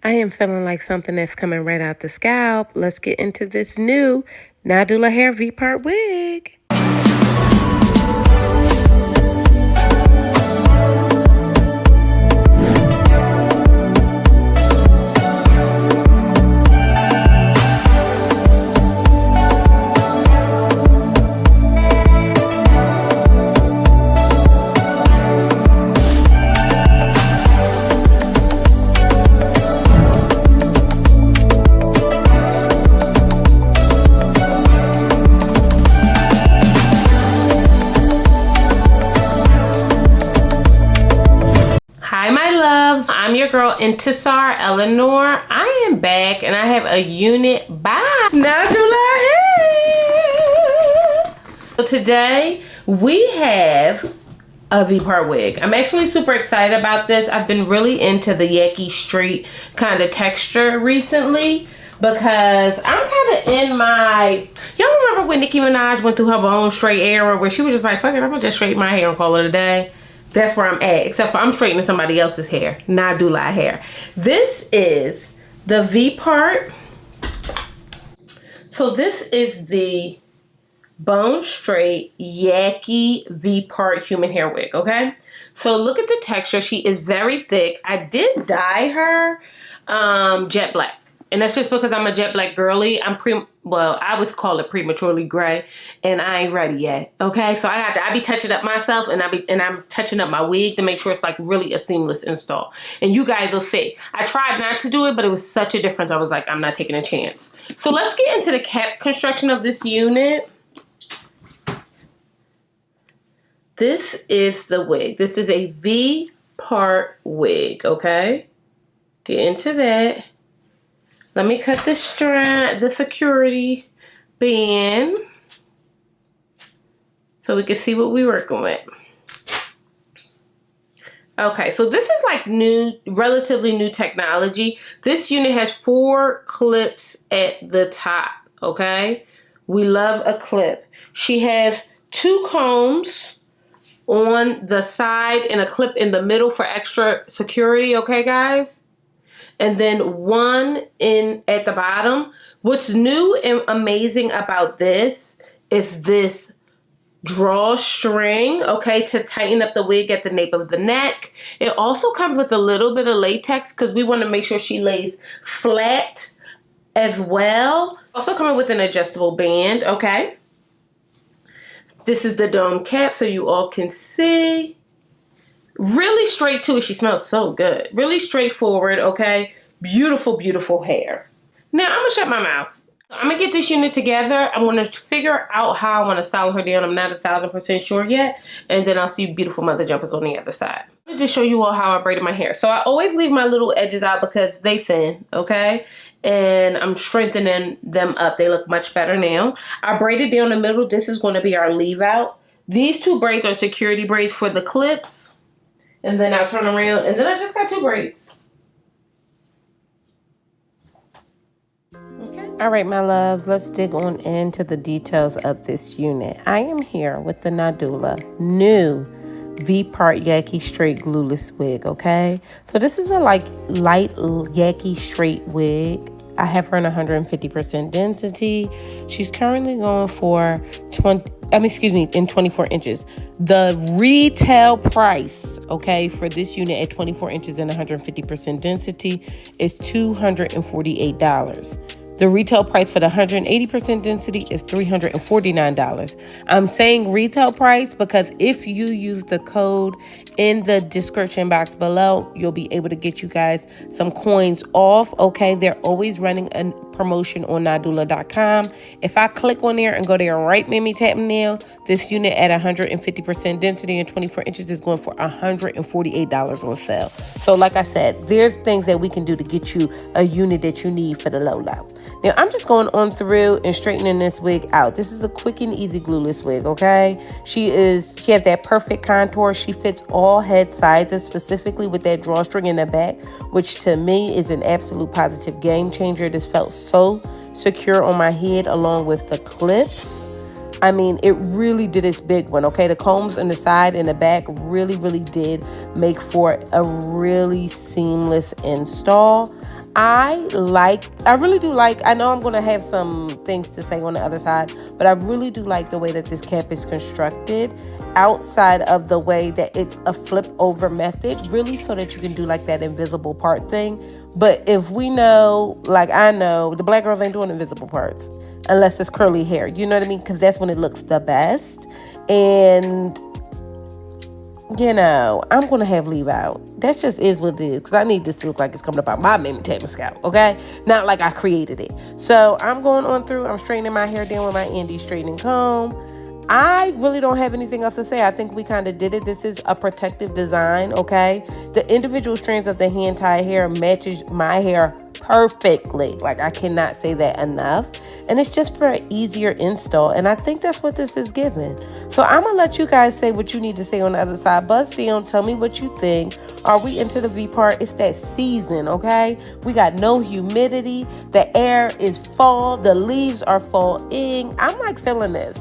I am feeling like something that's coming right out the scalp. Let's get into this new Nadula Hair V-part wig. I'm your girl Intisar Eleanor. I am back and I have a unit by Nadula Hair. So today we have a V-part wig. I'm actually super excited about this. I've been really into the Yaki straight kind of texture recently because I'm kind of in my, y'all remember when Nicki Minaj went through her own straight era where she was just like, fuck it, I'm gonna just straighten my hair and call it a day? That's where I'm at, except for I'm straightening somebody else's hair, Nadula Hair. This is the V part. So this is the bone straight Yaki V part human hair wig, okay? So look at the texture. She is very thick. I did dye her jet black. And that's just because I'm a jet black girly. Well, I would call it prematurely gray, and I ain't ready yet. Okay, so I be touching up myself, and I'm touching up my wig to make sure it's like really a seamless install. And you guys will see. I tried not to do it, but it was such a difference. I was like, I'm not taking a chance. So let's get into the cap construction of this unit. This is the wig. This is a V-part wig. Okay, get into that. Let me cut the strand, the security band, so we can see what we're working with. Okay, so this is like new, relatively new technology. This unit has 4 clips at the top, okay? We love a clip. She has 2 combs on the side and a clip in the middle for extra security, okay, guys? And then 1 in at the bottom. What's new and amazing about this is this drawstring, okay, to tighten up the wig at the nape of the neck. It also comes with a little bit of latex because we want to make sure she lays flat as well. Also coming with an adjustable band, okay. This is the dome cap so you all can see. Really straight to it. She smells so good. Really straightforward, okay? Beautiful, beautiful hair. Now, I'm going to shut my mouth. I'm going to get this unit together. I'm going to figure out how I want to style her down. I'm not 1,000% sure yet. And then I'll see beautiful mother jumpers on the other side. I'm going to show you all how I braided my hair. So I always leave my little edges out because they thin, okay? And I'm strengthening them up. They look much better now. I braided down the middle. This is going to be our leave out. These 2 braids are security braids for the clips. And then I'll turn around, and then I just got 2 braids. Okay. All right, my loves, let's dig on into the details of this unit. I am here with the Nadula new V-part Yaki straight glueless wig, okay? So this is a light Yaki straight wig. I have her in 150% density. She's currently going for in 24 inches. The retail price, okay, for this unit at 24 inches and 150% density is $248. The retail price for the 180% density is $349. I'm saying retail price because if you use the code in the description box below, you'll be able to get you guys some coins off, okay? They're always running a promotion on Nadula.com. If I click on there and go there right Mammy Tap now, this unit at 150% density and 24 inches is going for $148 on sale. So like I said, there's things that we can do to get you a unit that you need for the low. Now I'm just going on through and straightening this wig out. This is a quick and easy glueless wig, okay? She has that perfect contour. She fits all head sizes, specifically with that drawstring in the back, which to me is an absolute positive game changer. This felt so secure on my head along with the clips. I mean, it really did its big one, okay? The combs on the side and the back really did make for a really seamless install. I really do like, I know I'm going to have some things to say on the other side, but I really do like the way that this cap is constructed, outside of the way that it's a flip over method, really so that you can do like that invisible part thing. But if we know, like I know, the black girls ain't doing invisible parts unless it's curly hair, you know what I mean? Because that's when it looks the best. And you know, I'm going to have leave out. That just is what it is. Because I need this to look like it's coming up out my Mammy Tatum scalp. Okay? Not like I created it. So I'm going on through. I'm straightening my hair down with my Andy straightening comb. I really don't have anything else to say. I think we kind of did it. This is a protective design, okay? The individual strands of the hand-tied hair matches my hair perfectly. Like, I cannot say that enough. And it's just for an easier install. And I think that's what this is giving. So I'm going to let you guys say what you need to say on the other side. Buzz down. Tell me what you think. Are we into the V part? It's that season, okay? We got no humidity. The air is fall. The leaves are falling. I'm like feeling this.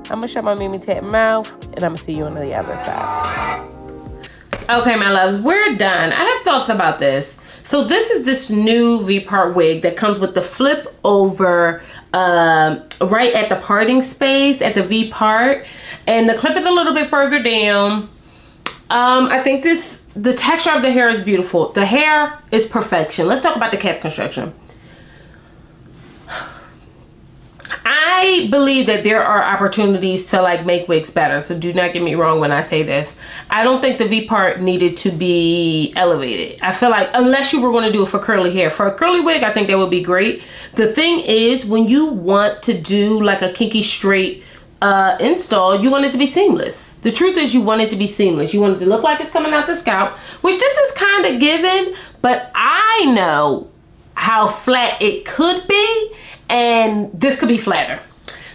I'm going to shut my Mammy Tat mouth, and I'm going to see you on the other side. Okay, my loves, we're done. I have thoughts about this. So this is this new V-part wig that comes with the flip over right at the parting space at the V-part. And the clip is a little bit further down. I think the texture of the hair is beautiful. The hair is perfection. Let's talk about the cap construction. I believe that there are opportunities to like make wigs better. So do not get me wrong when I say this. I don't think the V part needed to be elevated. I feel like unless you were going to do it for curly hair. For a curly wig, I think that would be great. The thing is, when you want to do like a kinky straight install, you want it to be seamless. The truth is you want it to be seamless. You want it to look like it's coming out the scalp, which this is kind of given, but I know how flat it could be. And this could be flatter.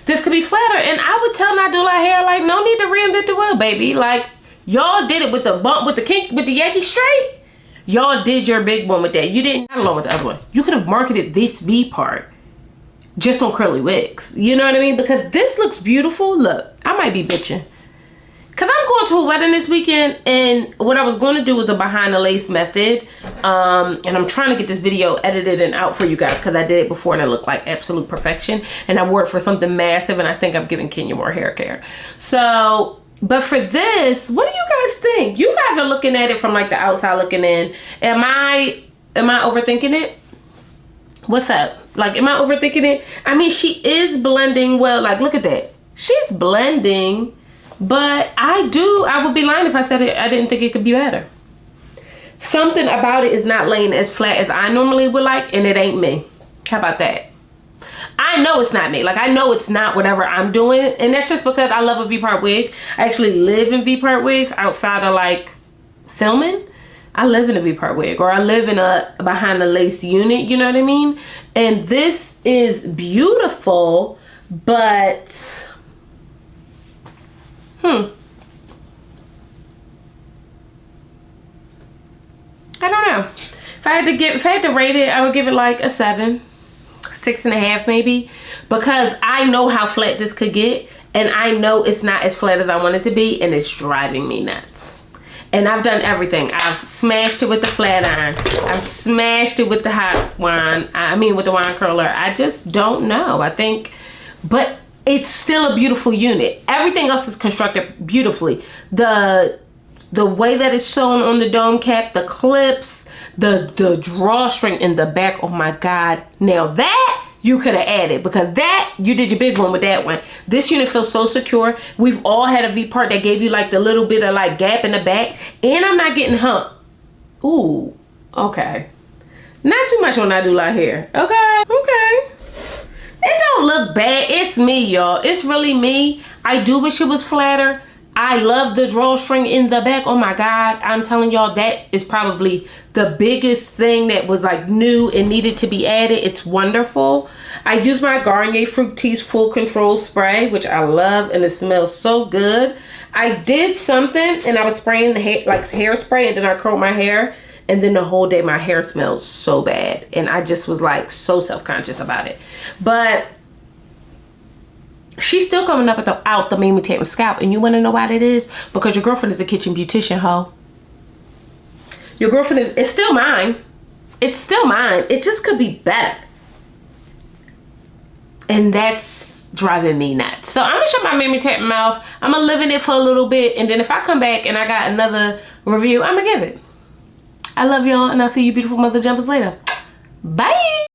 This could be flatter. And I would tell Nadula Hair, like, no need to reinvent the wheel, baby. Like, y'all did it with the bump, with the kink, with the Yaki straight. Y'all did your big one with that. You didn't, not along with the other one. You could have marketed this V part just on curly wigs. You know what I mean? Because this looks beautiful. Look, I might be bitching. Because I'm going to a wedding this weekend, and what I was going to do was a behind the lace method. And I'm trying to get this video edited and out for you guys because I did it before and it looked like absolute perfection. And I wore it for something massive, and I think I'm giving Kenya more hair care. So, but for this, what do you guys think? You guys are looking at it from like the outside looking in. Am I overthinking it? What's up? Like, am I overthinking it? I mean, she is blending well. Like, look at that. She's blending. But I would be lying if I said I didn't think it could be better. Something about it is not laying as flat as I normally would like, and it ain't me. How about that? I know it's not me. Like, I know it's not whatever I'm doing, and that's just because I love a V-part wig. I actually live in V-part wigs outside of like filming. I live in a V-part wig, or I live in a behind the lace unit, you know what I mean? And this is beautiful, but I don't know. If I had to rate it, I would give it like a 7, 6.5 maybe, because I know how flat this could get, and I know it's not as flat as I want it to be, and it's driving me nuts. And I've done everything. I've smashed it with the flat iron. I've smashed it with the hot wine. With the wine curler. I just don't know. I think, but it's still a beautiful unit. Everything else is constructed beautifully. The way that it's sewn on the dome cap, the clips, the drawstring in the back. Oh my God. Now that you could have added, because that, you did your big one with that one. This unit feels so secure. We've all had a V part that gave you like the little bit of like gap in the back, and I'm not getting hump. Ooh, okay. Not too much on Nadula Hair. Okay. It don't look bad. It's me, y'all. It's really me. I do wish it was flatter. I love the drawstring in the back. Oh my God. I'm telling y'all, that is probably the biggest thing that was like new and needed to be added. It's wonderful. I use my Garnier Fructis Full Control Spray, which I love, and it smells so good. I did something and I was spraying the hair, like hairspray, and then I curled my hair. And then the whole day my hair smelled so bad. And I just was like so self-conscious about it. But she's still coming up out the Mammy Tat scalp. And you want to know why that is? Because your girlfriend is a kitchen beautician, ho. Your girlfriend is, it's still mine. It's still mine. It just could be better. And that's driving me nuts. So I'm gonna shut my memory tap mouth. I'm gonna live in it for a little bit, and then if I come back and I got another review, I'm gonna give it. I love y'all, and I'll see you beautiful mother jumpers later. Bye.